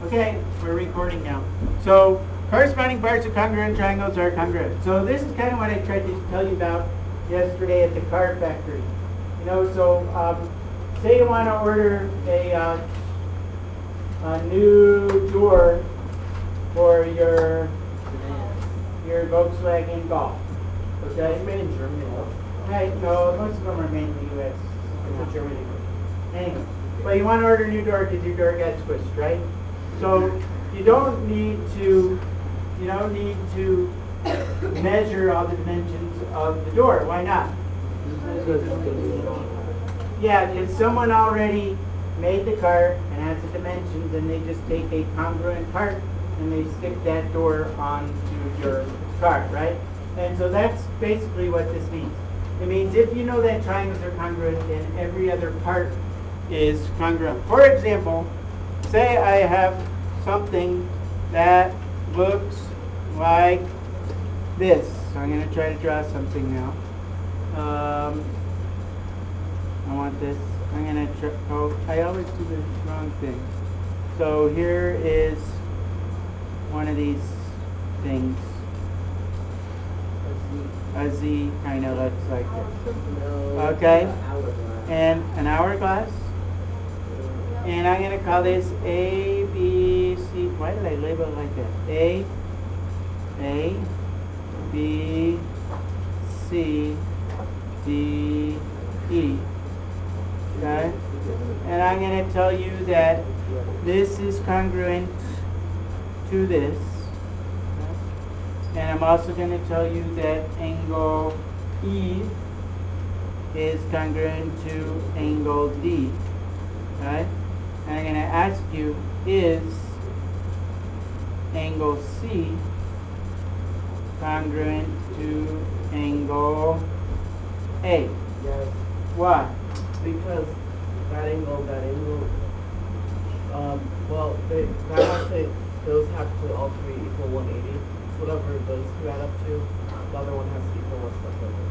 Okay, we're recording now. So corresponding parts of congruent triangles are congruent. So this is kind of what I tried to tell you about yesterday at the car factory. You know, so say you want to order a new door for your Volkswagen Golf. Okay, It's made in Germany. right? No, most of them are made in the U.S. It's a Germany. Anyway, but you want to order a new door because your door got squished, right? So you don't need to measure all the dimensions of the door. Why not? Yeah, because someone already made the car and has the dimensions, and they just take a congruent part and they stick that door onto your car, right? And so that's basically what this means. It means if you know that triangles are congruent, then every other part is congruent. For example, say I have something that looks like this. So I'm going to try to draw something now. I want this. I'm going to try. Oh, I always do the wrong thing. So here is one of these things. A Z kind of looks like this. Okay? And an hourglass. And I'm going to call this A, B, C. Why did I label it like that? A, B, C, D, E. Okay? And I'm going to tell you that this is congruent to this. And I'm also going to tell you that angle E is congruent to angle D. Okay? And I'm going to ask you, is angle C congruent to angle A? Yes. Why? Because that angle, those have to all three equal 180. Whatever those two add up to, the other one has to equal what's left over.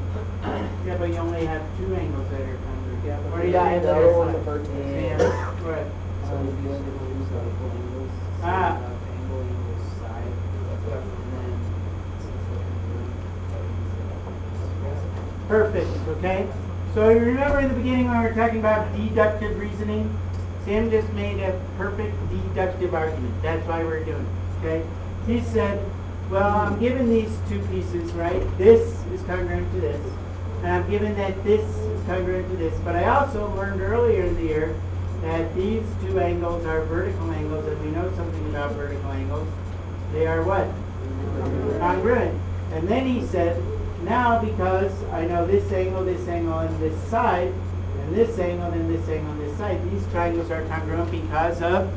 Yeah, but you only have two angles that are congruent. Yeah, but Or you yeah, have and the other one, the first one. Yeah. Right. So if you want to use the equal angles, so Ah. you have angle side, That's what and then since we're congruent, Perfect, okay? So you remember in the beginning when we were talking about deductive reasoning? Sam just made a perfect deductive argument. That's why we're doing it, okay? He said, well, I'm given these two pieces, right? This is congruent to this. And I'm given that this is congruent to this. But I also learned earlier in the year that these two angles are vertical angles, and we know something about vertical angles. They are what? Congruent. And then he said, now because I know this angle, and this side, and this angle, and this angle, and this side, these triangles are congruent because of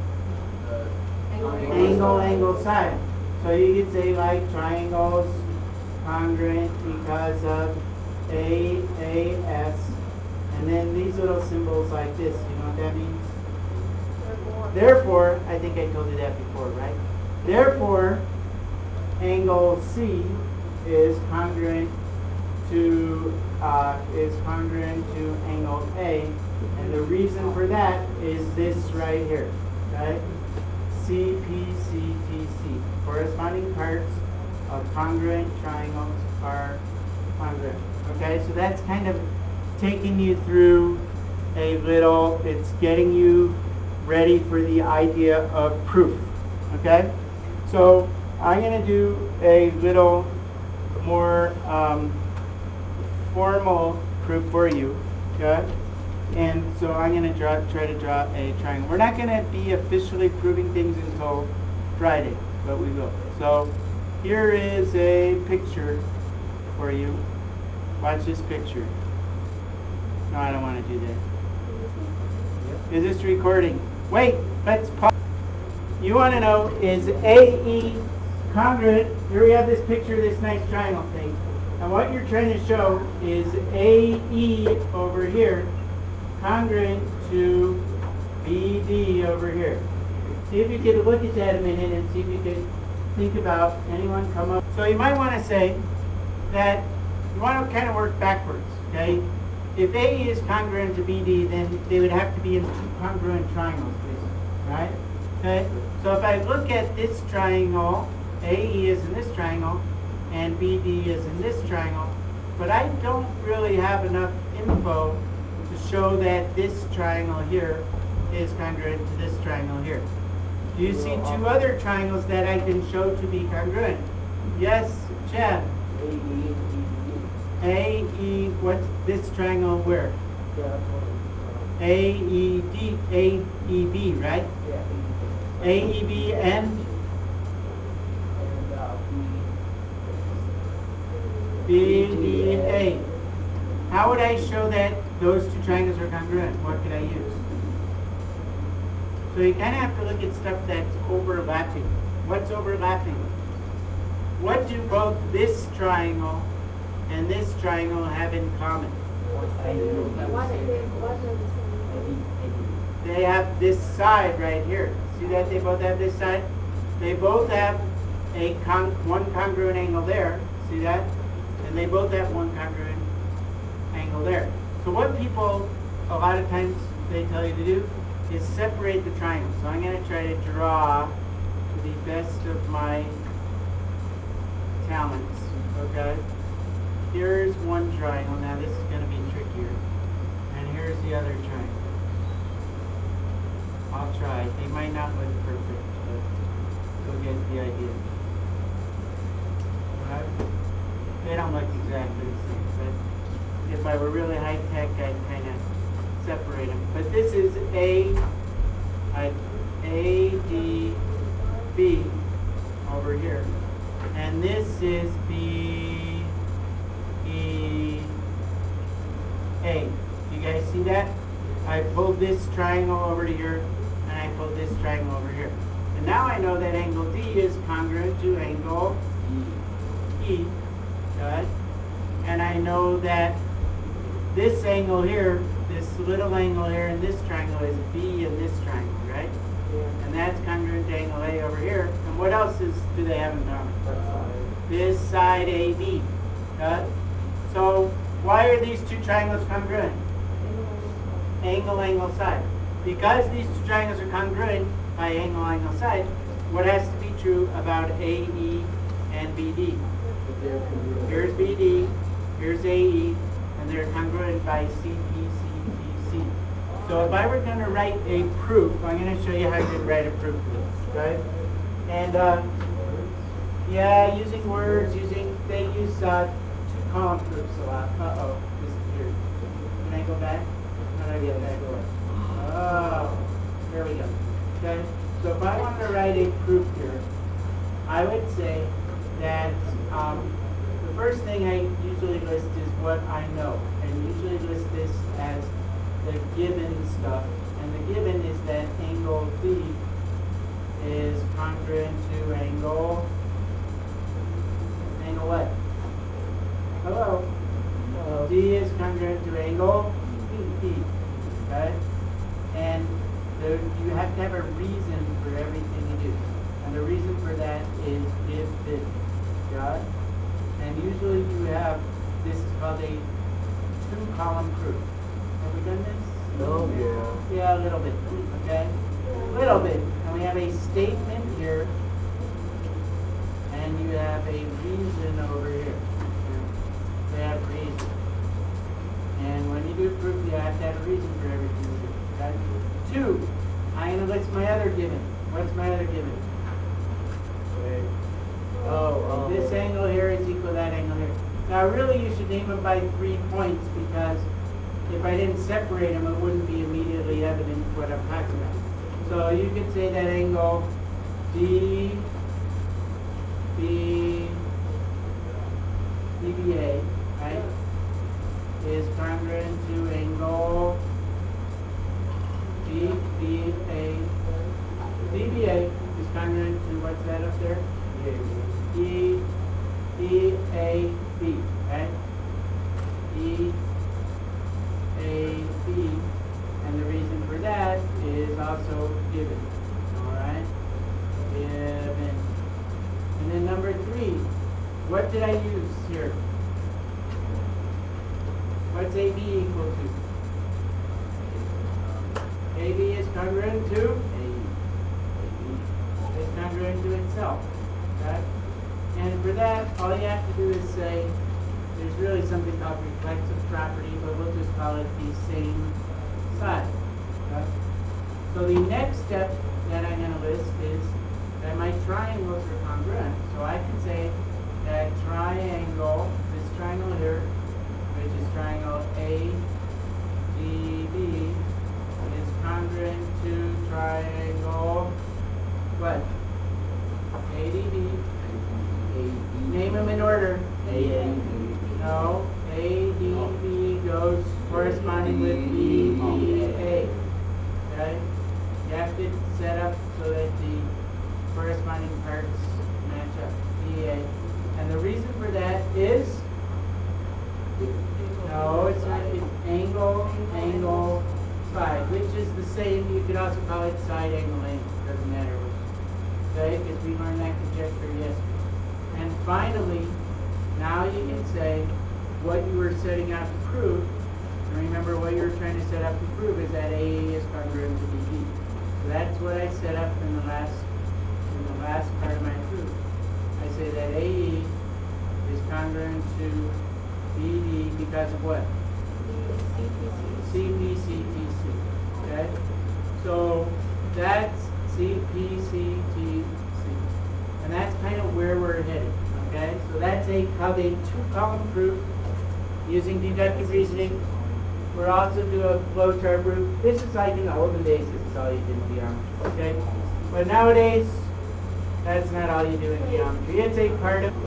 angle, side. So you could say like triangles congruent because of AS, and then these little symbols like this, you know what that means? Therefore, I think I told you that before, right? Therefore, angle C is congruent to angle A, and the reason for that is this right here, okay? CPCTC. Corresponding parts of congruent triangles are congruent. Okay, so that's kind of taking you through a little, it's getting you ready for the idea of proof. Okay, so I'm going to do a little more formal proof for you. Okay, and so I'm going to try to draw a triangle. We're not going to be officially proving things until Friday, but we will. So here is a picture for you. Watch this picture. No, I don't want to do that. Is this recording? Wait, let's pause. You want to know, is AE congruent? Here we have this picture of this nice triangle thing. And what you're trying to show is AE over here congruent to BD over here. See if you could look at that a minute and see if you could think about anyone come up. So you might want to say that you want to kind of work backwards, okay? If AE is congruent to BD, then they would have to be in two congruent triangles, basically, right? Okay? So if I look at this triangle, AE is in this triangle, and BD is in this triangle, but I don't really have enough info to show that this triangle here is congruent to this triangle here. Do you see two other triangles that I can show to be congruent? Yes, Chad. AE, what's this triangle where? AED, AEB, right? AEB and BDA. How would I show that those two triangles are congruent? What could I use? So you kind of have to look at stuff that's overlapping. What's overlapping? What do both this triangle and this triangle have in common? They have this side right here. See that they both have this side? They both have a one congruent angle there. See that? And they both have one congruent angle there. So what people, a lot of times, they tell you to do is separate the triangles. So I'm going to try to draw to the best of my talents. Okay? Here's one triangle. Now this is going to be trickier. And here's the other triangle. I'll try. They might not look perfect, but you'll get the idea. Right? They don't look exactly the same, but if I were really high tech, I'd kind of separate them. But this is ADB over here, and this is BEA. You guys see that? I pulled this triangle over to here, and I pulled this triangle over here. And now I know that angle D is congruent to angle E. Good. And I know that this angle here, this little angle here in this triangle is B in this triangle, right? Yeah. And that's congruent to angle A over here. And what else do they have in common? This side AB. Good. So why are these two triangles congruent? Angle, angle, side. Because these two triangles are congruent by angle, angle, side, what has to be true about AE and BD? Here's BD, here's AE, and they're congruent by CPCTC. So if I were going to write a proof, I'm going to show you how to write a proof for this, right? And yeah, using words, they use two-column proofs a lot. Uh-oh, disappeared. Can I go back? How do I get back? Oh, there we go. Okay, so if I wanted to write a proof here, I would say that the first thing I usually list is what I know, and usually list this as the given stuff. And the given is that angle D is congruent to angle what? Hello? D is congruent to angle B. Okay? And you have to have a reason for everything you do. And the reason for that is if this. Got it? And usually you have, this is called a two-column proof. Have we done this? No. Yeah. Yeah, a little bit. Okay? A little bit. And we have a statement here. And you have a reason over here. They have reason. And when you do a proof, you have to have a reason for everything you do. Okay? 2. I'm going to list my other given. What's my other given? This angle here is equal to that angle here. Now really you should name them by 3 points, because if I didn't separate them, it wouldn't be immediately evident what I'm talking about. So you could say that angle DBA, right, is congruent to angle DBA is congruent to, what's that up there? EAB, right? EAB, and the reason for that is also given. All right, given. And then number 3, what did I use here? What's AB equal to? AB is congruent to itself. Okay? And for that, all you have to do is say, there's really something called reflexive property, but we'll just call it the same side. Okay? So the next step that I'm going to list is that my triangles are congruent. So I can say that triangle, this triangle here, which is triangle ADB, is congruent to triangle, what? ADB. Name them in order. No, ADB goes corresponding with BDA. Okay? You have to set up so that the corresponding parts match up. BDA. And the reason for that is, no, it's not. It's angle, side, which is the same. You could also call it side angle. Doesn't matter which. Okay? Because we learned that conjecture yesterday. And finally, now you can say what you were setting out to prove. And remember, what you were trying to set up to prove is that AE is congruent to BD. So that's what I set up in the last part of my proof. I say that AE is congruent to BD because of what? CPCTC. Okay? So that's CPCTC. And that's kind of where we're headed. Okay? So that's called a two-column proof using deductive reasoning. We'll also do a flowchart proof. This is like in the olden days, this is all you did in geometry. Okay? But nowadays, that's not all you do in geometry. It's a part of